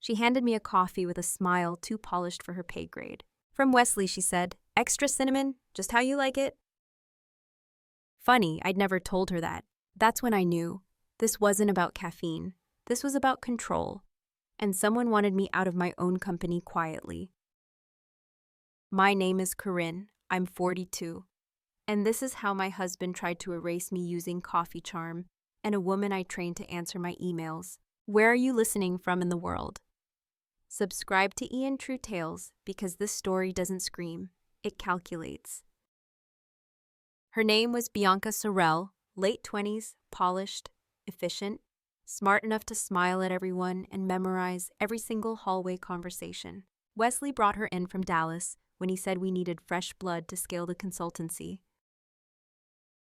She handed me a coffee with a smile too polished for her pay grade. "From Wesley," she said. "Extra cinnamon, just how you like it." Funny, I'd never told her that. That's when I knew. This wasn't about caffeine. This was about control. And someone wanted me out of my own company quietly. My name is Corinne. I'm 42. And this is how my husband tried to erase me using coffee charm and a woman I trained to answer my emails. Where are you listening from in the world? Subscribe to Ian True Tales because this story doesn't scream, it calculates. Her name was Bianca Sorrell, late 20s, polished, efficient, smart enough to smile at everyone and memorize every single hallway conversation. Wesley brought her in from Dallas when he said we needed fresh blood to scale the consultancy.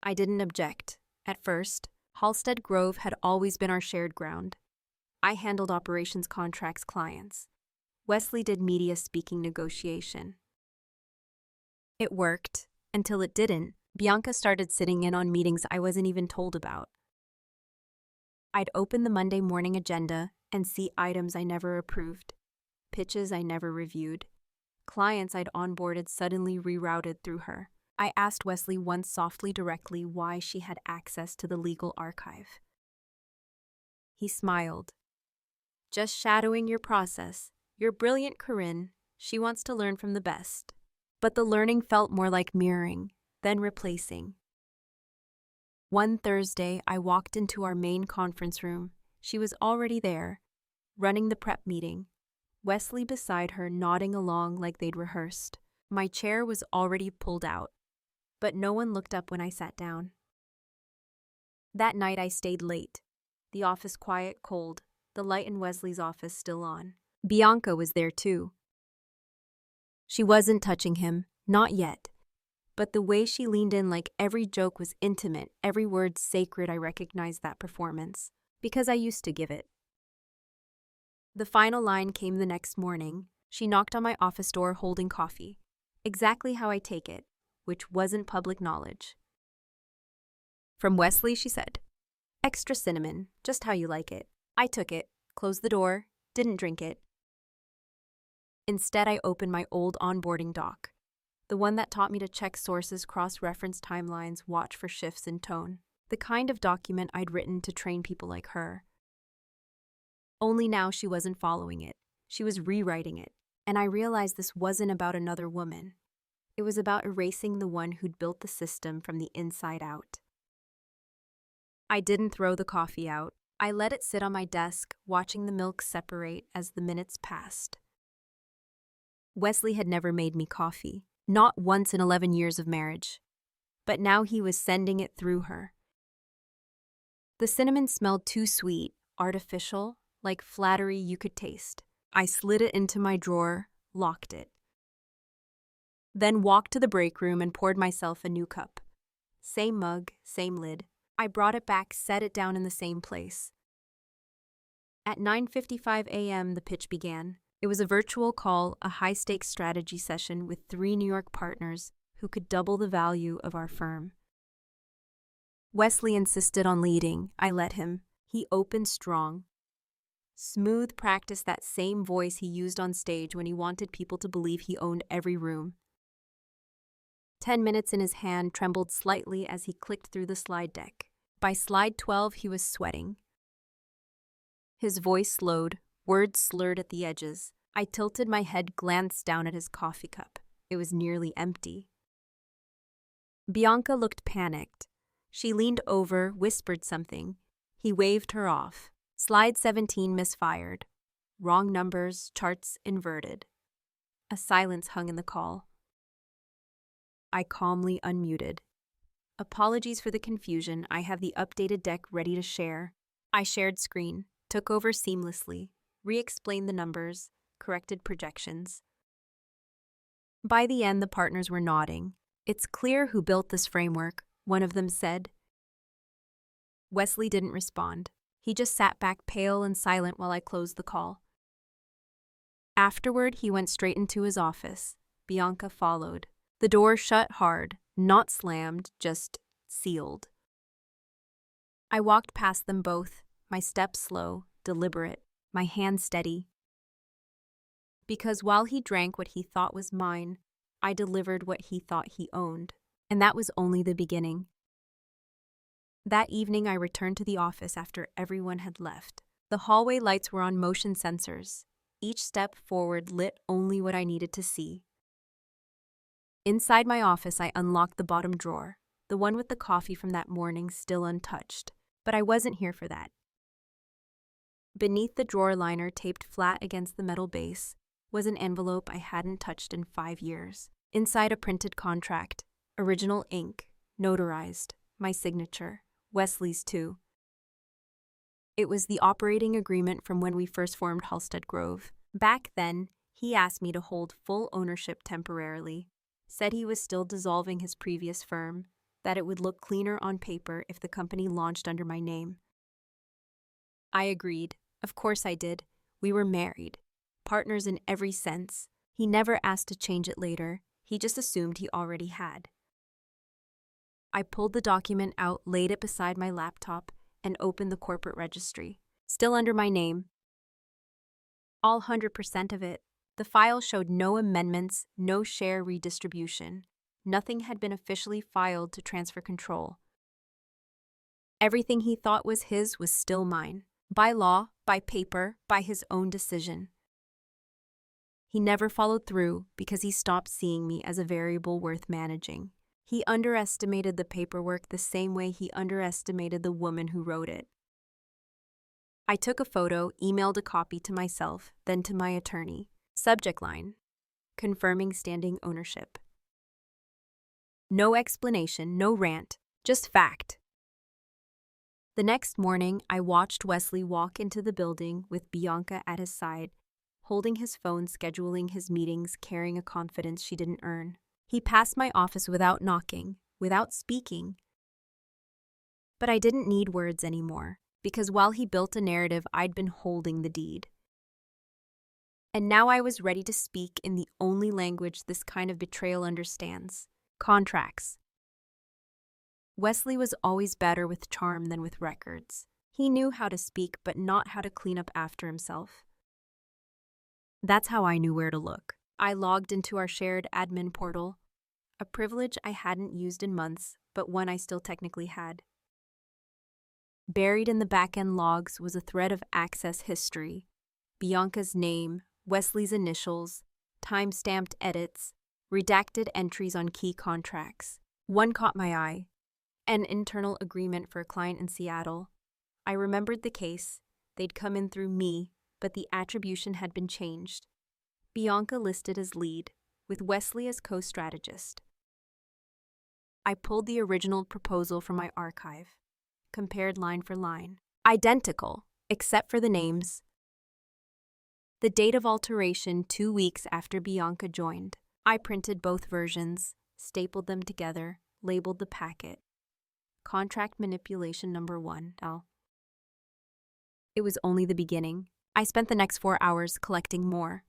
I didn't object. At first, Halstead Grove had always been our shared ground. I handled operations contracts clients. Wesley did media speaking negotiation. It worked, until it didn't. Bianca started sitting in on meetings I wasn't even told about. I'd open the Monday morning agenda and see items I never approved, pitches I never reviewed, clients I'd onboarded suddenly rerouted through her. I asked Wesley once softly directly why she had access to the legal archive. He smiled. "Just shadowing your process. You're brilliant, Corinne. She wants to learn from the best." But the learning felt more like mirroring, then replacing. One Thursday, I walked into our main conference room. She was already there, running the prep meeting. Wesley beside her, nodding along like they'd rehearsed. My chair was already pulled out, but no one looked up when I sat down. That night I stayed late. The office quiet, cold, the light in Wesley's office still on. Bianca was there too. She wasn't touching him, not yet. But the way she leaned in like every joke was intimate, every word sacred, I recognized that performance, because I used to give it. The final line came the next morning. She knocked on my office door holding coffee. Exactly how I take it, which wasn't public knowledge. "From Wesley," she said. "Extra cinnamon, just how you like it." I took it, closed the door, didn't drink it. Instead, I opened my old onboarding doc, the one that taught me to check sources, cross-reference timelines, watch for shifts in tone, the kind of document I'd written to train people like her. Only now she wasn't following it. She was rewriting it, and I realized this wasn't about another woman. It was about erasing the one who'd built the system from the inside out. I didn't throw the coffee out. I let it sit on my desk, watching the milk separate as the minutes passed. Wesley had never made me coffee, not once in 11 years of marriage. But now he was sending it through her. The cinnamon smelled too sweet, artificial, like flattery you could taste. I slid it into my drawer, locked it. Then walked to the break room and poured myself a new cup. Same mug, same lid. I brought it back, set it down in the same place. At 9:55 a.m., the pitch began. It was a virtual call, a high-stakes strategy session with 3 New York partners who could double the value of our firm. Wesley insisted on leading. I let him. He opened strong. Smooth practiced that same voice he used on stage when he wanted people to believe he owned every room. 10 minutes in his hand trembled slightly as he clicked through the slide deck. By slide 12, he was sweating. His voice slowed, words slurred at the edges. I tilted my head, glanced down at his coffee cup. It was nearly empty. Bianca looked panicked. She leaned over, whispered something. He waved her off. Slide 17 misfired. Wrong numbers, charts inverted. A silence hung in the call. I calmly unmuted. "Apologies for the confusion. I have the updated deck ready to share." I shared screen, took over seamlessly, re-explained the numbers, corrected projections. By the end, the partners were nodding. "It's clear who built this framework," one of them said. Wesley didn't respond. He just sat back pale and silent while I closed the call. Afterward, he went straight into his office. Bianca followed. The door shut hard, not slammed, just sealed. I walked past them both, my step slow, deliberate, my hand steady. Because while he drank what he thought was mine, I delivered what he thought he owned. And that was only the beginning. That evening, I returned to the office after everyone had left. The hallway lights were on motion sensors. Each step forward lit only what I needed to see. Inside my office, I unlocked the bottom drawer, the one with the coffee from that morning still untouched. But I wasn't here for that. Beneath the drawer liner, taped flat against the metal base, was an envelope I hadn't touched in 5 years. Inside, a printed contract, original ink, notarized, my signature, Wesley's too. It was the operating agreement from when we first formed Halstead Grove. Back then, he asked me to hold full ownership temporarily, said he was still dissolving his previous firm, that it would look cleaner on paper if the company launched under my name. I agreed. Of course I did. We were married, partners in every sense. He never asked to change it later. He just assumed he already had. I pulled the document out, laid it beside my laptop, and opened the corporate registry. Still under my name. All 100% of it. The file showed no amendments, no share redistribution. Nothing had been officially filed to transfer control. Everything he thought was his was still mine. By law, by paper, by his own decision. He never followed through because he stopped seeing me as a variable worth managing. He underestimated the paperwork the same way he underestimated the woman who wrote it. I took a photo, emailed a copy to myself, then to my attorney. Subject line: confirming standing ownership. No explanation, no rant, just fact. The next morning, I watched Wesley walk into the building with Bianca at his side, holding his phone, scheduling his meetings, carrying a confidence she didn't earn. He passed my office without knocking, without speaking. But I didn't need words anymore, because while he built a narrative, I'd been holding the deed. And now I was ready to speak in the only language this kind of betrayal understands: contracts. Wesley was always better with charm than with records. He knew how to speak, but not how to clean up after himself. That's how I knew where to look. I logged into our shared admin portal, a privilege I hadn't used in months, but one I still technically had. Buried in the back-end logs was a thread of access history: Bianca's name, Wesley's initials, time-stamped edits, redacted entries on key contracts. One caught my eye: an internal agreement for a client in Seattle. I remembered the case. They'd come in through me, but the attribution had been changed. Bianca listed as lead, with Wesley as co-strategist. I pulled the original proposal from my archive, compared line for line. Identical, except for the names. The date of alteration 2 weeks after Bianca joined. I printed both versions, stapled them together, labeled the packet. Contract manipulation number 1, L. It was only the beginning. I spent the next 4 hours collecting more.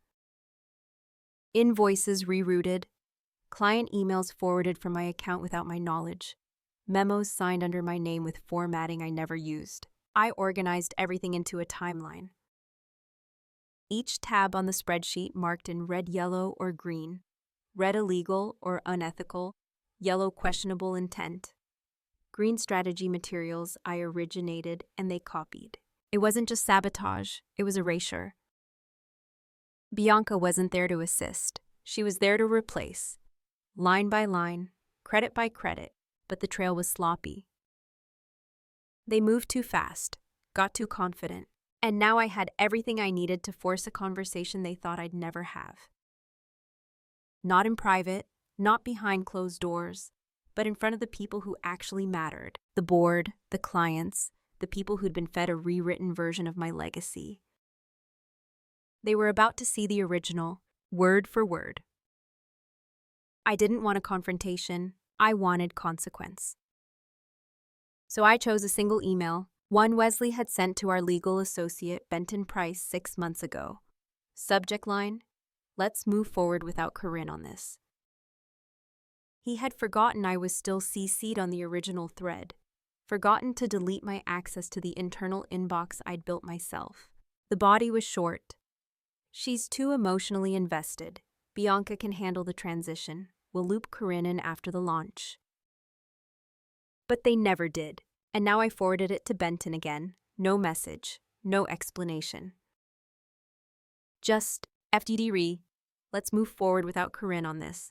Invoices rerouted, client emails forwarded from my account without my knowledge, memos signed under my name with formatting I never used. I organized everything into a timeline. Each tab on the spreadsheet marked in red, yellow, or green: red illegal or unethical, yellow questionable intent. Green strategy materials I originated and they copied. It wasn't just sabotage, it was erasure. Bianca wasn't there to assist. She was there to replace. Line by line, credit by credit, but the trail was sloppy. They moved too fast, got too confident, and now I had everything I needed to force a conversation they thought I'd never have. Not in private, not behind closed doors, but in front of the people who actually mattered: the board, the clients, the people who'd been fed a rewritten version of my legacy. They were about to see the original, word for word. I didn't want a confrontation. I wanted consequence. So I chose a single email, one Wesley had sent to our legal associate, Benton Price, 6 months ago. Subject line: let's move forward without Corinne on this. He had forgotten I was still CC'd on the original thread, forgotten to delete my access to the internal inbox I'd built myself. The body was short. She's too emotionally invested. Bianca can handle the transition. We'll loop Corinne in after the launch. But they never did. And now I forwarded it to Benton again. No message. No explanation. Just, FDD re. Let's move forward without Corinne on this.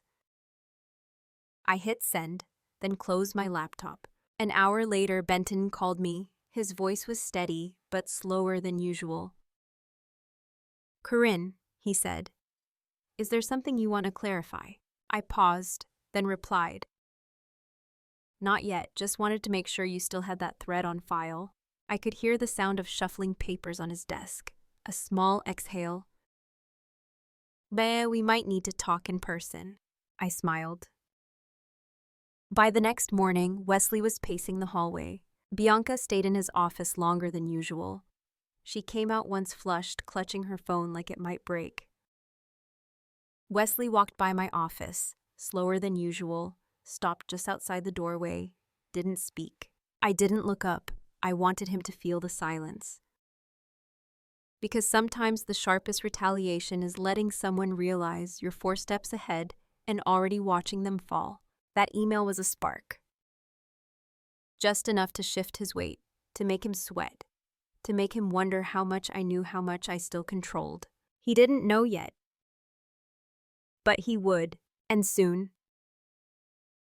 I hit send, then closed my laptop. An hour later, Benton called me. His voice was steady, but slower than usual. Corinne, he said, is there something you want to clarify? I paused, then replied. Not yet, just wanted to make sure you still had that thread on file. I could hear the sound of shuffling papers on his desk. A small exhale. We might need to talk in person. I smiled. By the next morning, Wesley was pacing the hallway. Bianca stayed in his office longer than usual. She came out once flushed, clutching her phone like it might break. Wesley walked by my office, slower than usual, stopped just outside the doorway, didn't speak. I didn't look up. I wanted him to feel the silence. Because sometimes the sharpest retaliation is letting someone realize you're 4 steps ahead and already watching them fall. That email was a spark. Just enough to shift his weight, to make him sweat, to make him wonder how much I knew, how much I still controlled. He didn't know yet. But he would, and soon.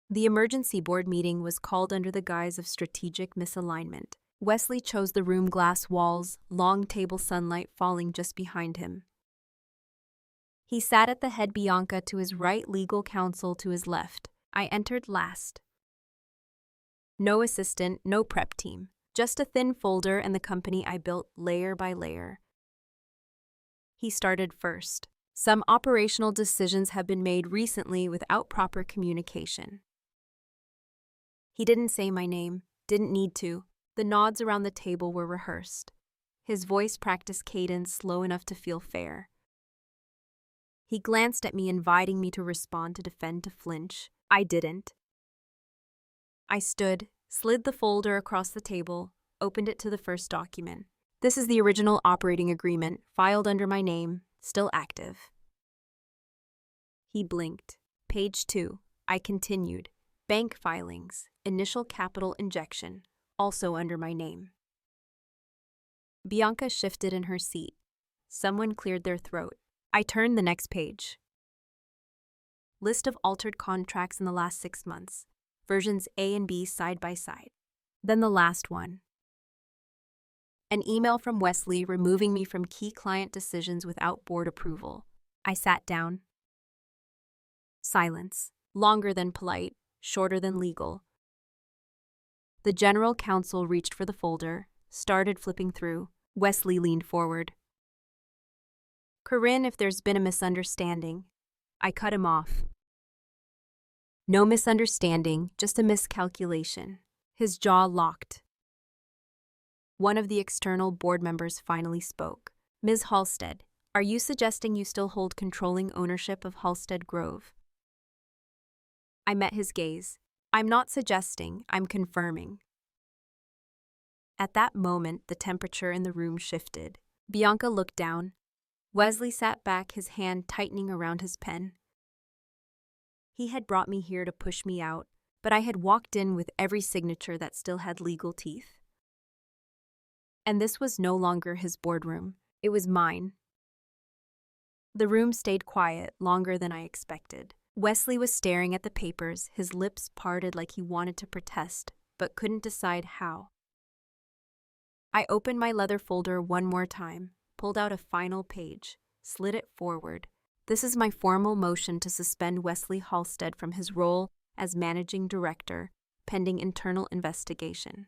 The emergency board meeting was called under the guise of strategic misalignment. Wesley chose the room, glass walls, long table sunlight falling just behind him. He sat at the head, Bianca to his right, legal counsel to his left. I entered last. No assistant, no prep team. Just a thin folder and the company I built layer by layer. He started first. Some operational decisions have been made recently without proper communication. He didn't say my name, didn't need to. The nods around the table were rehearsed. His voice practiced cadence slow enough to feel fair. He glanced at me, inviting me to respond, to defend, to flinch. I didn't. I stood, slid the folder across the table, opened it to the first document. This is the original operating agreement, filed under my name, still active. He blinked. Page 2. I continued. Bank filings, initial capital injection, also under my name. Bianca shifted in her seat. Someone cleared their throat. I turned the next page. List of altered contracts in the last 6 months. Versions A and B side by side. Then the last one. An email from Wesley removing me from key client decisions without board approval. I sat down. Silence. Longer than polite, shorter than legal. The general counsel reached for the folder, started flipping through. Wesley leaned forward. Corinne, if there's been a misunderstanding. I cut him off. No misunderstanding, just a miscalculation. His jaw locked. One of the external board members finally spoke. Ms. Halstead, are you suggesting you still hold controlling ownership of Halstead Grove? I met his gaze. I'm not suggesting, I'm confirming. At that moment, the temperature in the room shifted. Bianca looked down. Wesley sat back, his hand tightening around his pen. He had brought me here to push me out, but I had walked in with every signature that still had legal teeth. And this was no longer his boardroom. It was mine. The room stayed quiet longer than I expected. Wesley was staring at the papers, his lips parted like he wanted to protest, but couldn't decide how. I opened my leather folder one more time, pulled out a final page, slid it forward. This is my formal motion to suspend Wesley Halstead from his role as managing director, pending internal investigation.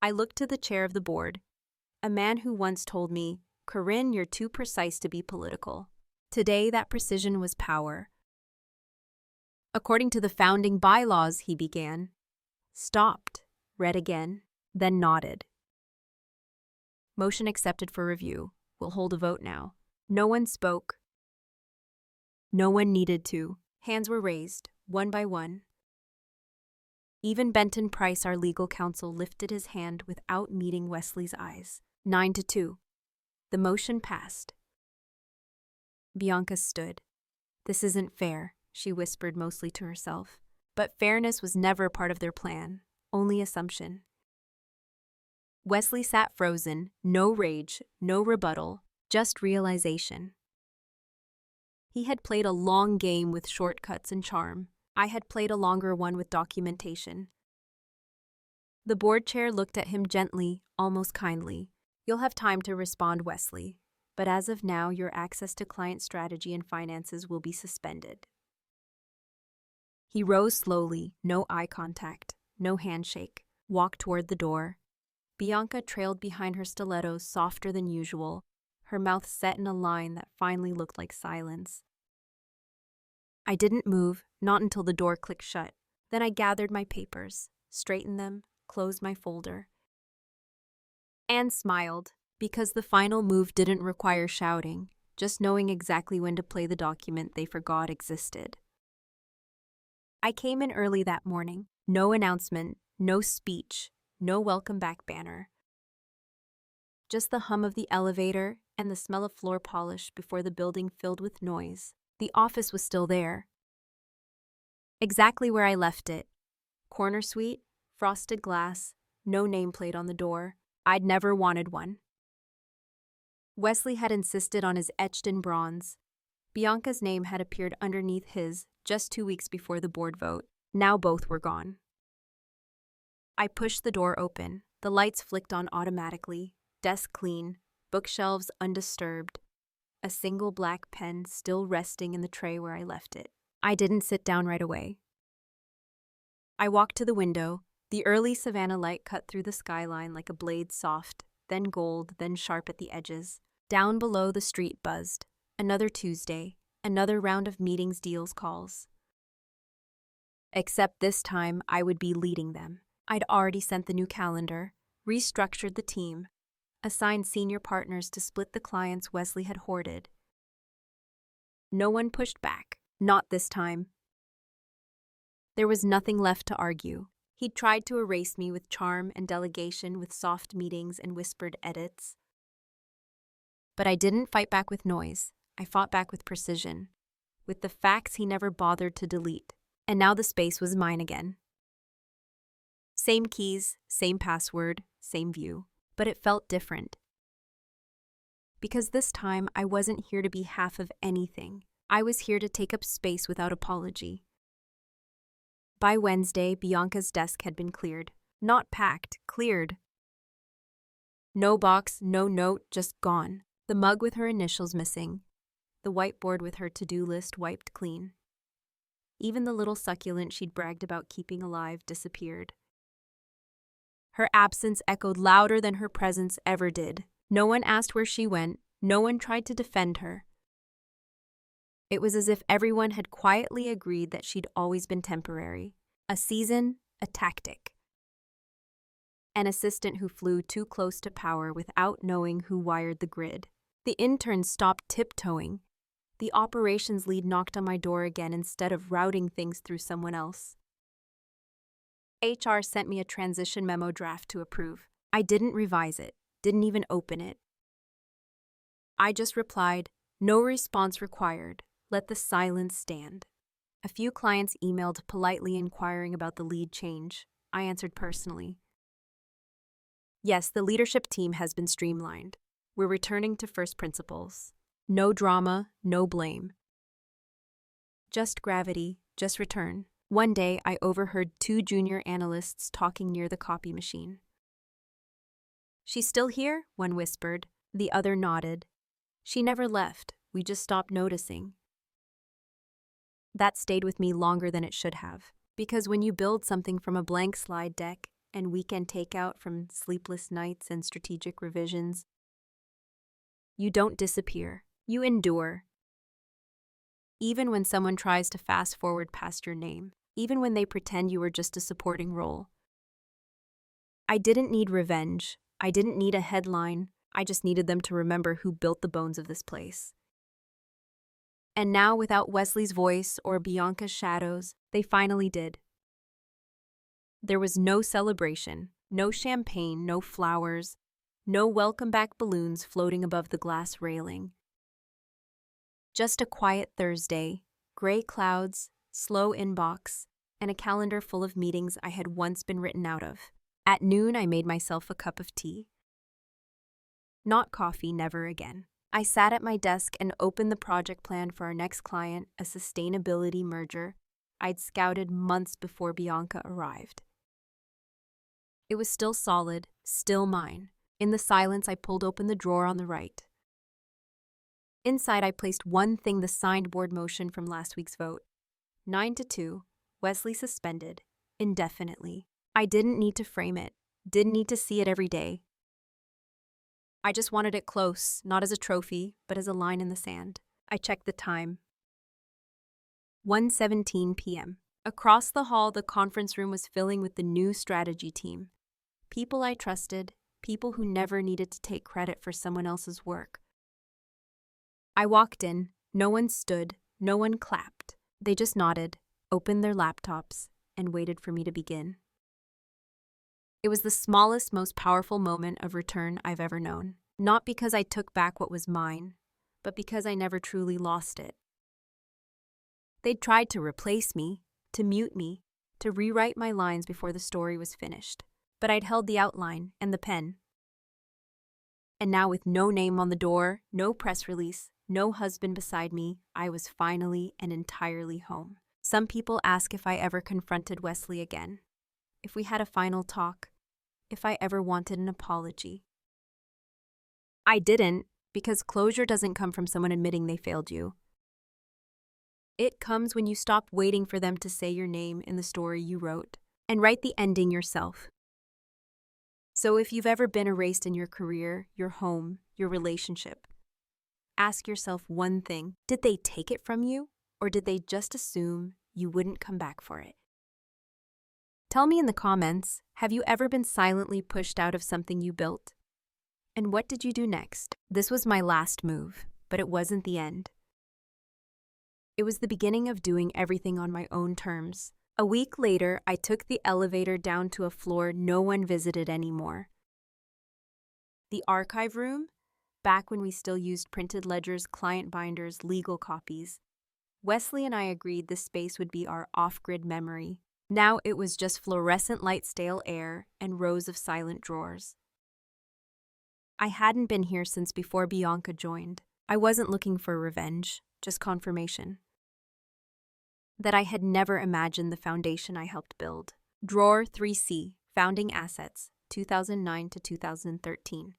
I looked to the chair of the board, a man who once told me, Corinne, you're too precise to be political. Today, that precision was power. According to the founding bylaws, he began, stopped, read again, then nodded. Motion accepted for review. We'll hold a vote now. No one spoke. No one needed to. Hands were raised, one by one. Even Benton Price, our legal counsel, lifted his hand without meeting Wesley's eyes. 9-2. The motion passed. Bianca stood. "This isn't fair," she whispered mostly to herself. But fairness was never part of their plan, only assumption. Wesley sat frozen, no rage, no rebuttal, just realization. He had played a long game with shortcuts and charm. I had played a longer one with documentation. The board chair looked at him gently, almost kindly. "You'll have time to respond, Wesley. But as of now, your access to client strategy and finances will be suspended." He rose slowly, no eye contact, no handshake, walked toward the door. Bianca trailed behind her stilettos softer than usual, her mouth set in a line that finally looked like silence. I didn't move, not until the door clicked shut. Then I gathered my papers, straightened them, closed my folder, and smiled, because the final move didn't require shouting, just knowing exactly when to play the document they forgot existed. I came in early that morning. No announcement, no speech, no welcome back banner. Just the hum of the elevator and the smell of floor polish before the building filled with noise. The office was still there. Exactly where I left it. Corner suite, frosted glass, no nameplate on the door. I'd never wanted one. Wesley had insisted on his etched in bronze. Bianca's name had appeared underneath his just 2 weeks before the board vote. Now both were gone. I pushed the door open. The lights flicked on automatically. Desk clean, bookshelves undisturbed. A single black pen still resting in the tray where I left it. I didn't sit down right away. I walked to the window. The early Savannah light cut through the skyline like a blade, soft, then gold, then sharp at the edges. Down below, the street buzzed. Another Tuesday, another round of meetings, deals, calls. Except this time, I would be leading them. I'd already sent the new calendar, restructured the team, assigned senior partners to split the clients Wesley had hoarded. No one pushed back, not this time. There was nothing left to argue. He'd tried to erase me with charm and delegation, with soft meetings and whispered edits. But I didn't fight back with noise. I fought back with precision, with the facts he never bothered to delete. And now the space was mine again. Same keys, same password, same view. But it felt different. Because this time, I wasn't here to be half of anything. I was here to take up space without apology. By Wednesday, Bianca's desk had been cleared. Not packed, cleared. No box, no note, just gone. The mug with her initials missing. The whiteboard with her to-do list wiped clean. Even the little succulent she'd bragged about keeping alive disappeared. Her absence echoed louder than her presence ever did. No one asked where she went. No one tried to defend her. It was as if everyone had quietly agreed that she'd always been temporary. A season, a tactic. An assistant who flew too close to power without knowing who wired the grid. The intern stopped tiptoeing. The operations lead knocked on my door again instead of routing things through someone else. HR sent me a transition memo draft to approve. I didn't revise it, didn't even open it. I just replied, "No response required. Let the silence stand." A few clients emailed politely inquiring about the lead change. I answered personally. Yes, the leadership team has been streamlined. We're returning to first principles. No drama, no blame. Just gravity, just return. One day, I overheard 2 junior analysts talking near the copy machine. "She's still here?" one whispered. The other nodded. "She never left. We just stopped noticing." That stayed with me longer than it should have. Because when you build something from a blank slide deck and weekend takeout from sleepless nights and strategic revisions, you don't disappear. You endure. Even when someone tries to fast forward past your name, even when they pretend you were just a supporting role. I didn't need revenge. I didn't need a headline. I just needed them to remember who built the bones of this place. And now, without Wesley's voice or Bianca's shadows, they finally did. There was no celebration, no champagne, no flowers, no welcome back balloons floating above the glass railing. Just a quiet Thursday, gray clouds, slow inbox, and a calendar full of meetings I had once been written out of. At noon, I made myself a cup of tea. Not coffee, never again. I sat at my desk and opened the project plan for our next client, a sustainability merger I'd scouted months before Bianca arrived. It was still solid, still mine. In the silence, I pulled open the drawer on the right. Inside, I placed one thing, the signed board motion from last week's vote. 9-2, Wesley suspended, indefinitely. I didn't need to frame it, didn't need to see it every day. I just wanted it close, not as a trophy, but as a line in the sand. I checked the time. 1:17 p.m. Across the hall, the conference room was filling with the new strategy team. People I trusted, people who never needed to take credit for someone else's work. I walked in, no one stood, no one clapped. They just nodded, opened their laptops, and waited for me to begin. It was the smallest, most powerful moment of return I've ever known. Not because I took back what was mine, but because I never truly lost it. They'd tried to replace me, to mute me, to rewrite my lines before the story was finished. But I'd held the outline and the pen. And now, with no name on the door, no press release, no husband beside me, I was finally and entirely home. Some people ask if I ever confronted Wesley again, if we had a final talk, if I ever wanted an apology. I didn't, because closure doesn't come from someone admitting they failed you. It comes when you stop waiting for them to say your name in the story you wrote and write the ending yourself. So if you've ever been erased in your career, your home, your relationship, ask yourself one thing. Did they take it from you, or did they just assume you wouldn't come back for it? Tell me in the comments, have you ever been silently pushed out of something you built? And what did you do next? This was my last move, but it wasn't the end. It was the beginning of doing everything on my own terms. A week later, I took the elevator down to a floor no one visited anymore. The archive room, back when we still used printed ledgers, client binders, legal copies. Wesley and I agreed this space would be our off-grid memory. Now it was just fluorescent light, stale air, and rows of silent drawers. I hadn't been here since before Bianca joined. I wasn't looking for revenge, just confirmation that I had never imagined the foundation I helped build. Drawer 3C, Founding Assets, 2009 to 2013.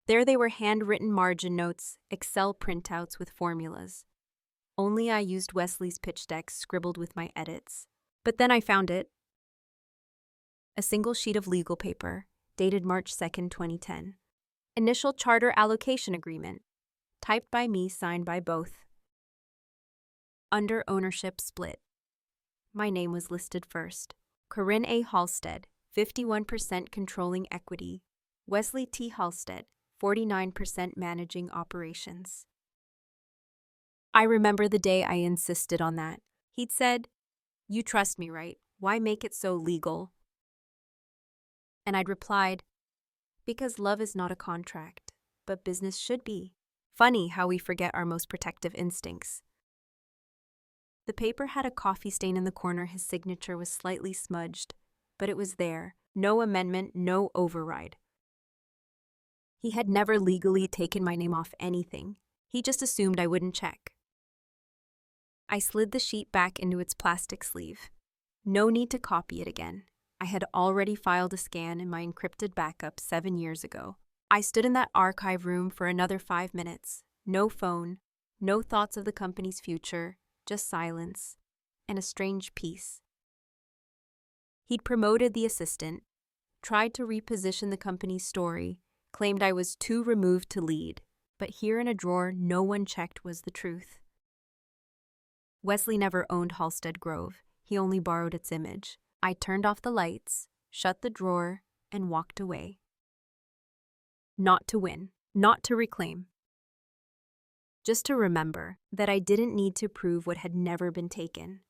There they were, handwritten margin notes, Excel printouts with formulas. Only I used Wesley's pitch deck scribbled with my edits. But then I found it. A single sheet of legal paper, dated March 2nd, 2010. Initial charter allocation agreement, typed by me, signed by both. Under ownership split. My name was listed first. Corinne A. Halstead, 51% controlling equity. Wesley T. Halstead, 49% managing operations. I remember the day I insisted on that. He'd said, "You trust me, right? Why make it so legal?" And I'd replied, "Because love is not a contract, but business should be." Funny how we forget our most protective instincts. The paper had a coffee stain in the corner. His signature was slightly smudged, but it was there. No amendment, no override. He had never legally taken my name off anything. He just assumed I wouldn't check. I slid the sheet back into its plastic sleeve. No need to copy it again. I had already filed a scan in my encrypted backup 7 years ago. I stood in that archive room for another 5 minutes. No phone, no thoughts of the company's future, just silence and a strange peace. He'd promoted the assistant, tried to reposition the company's story, claimed I was too removed to lead, but here in a drawer no one checked was the truth. Wesley never owned Halstead Grove. He only borrowed its image. I turned off the lights, shut the drawer, and walked away. Not to win, not to reclaim. Just to remember that I didn't need to prove what had never been taken.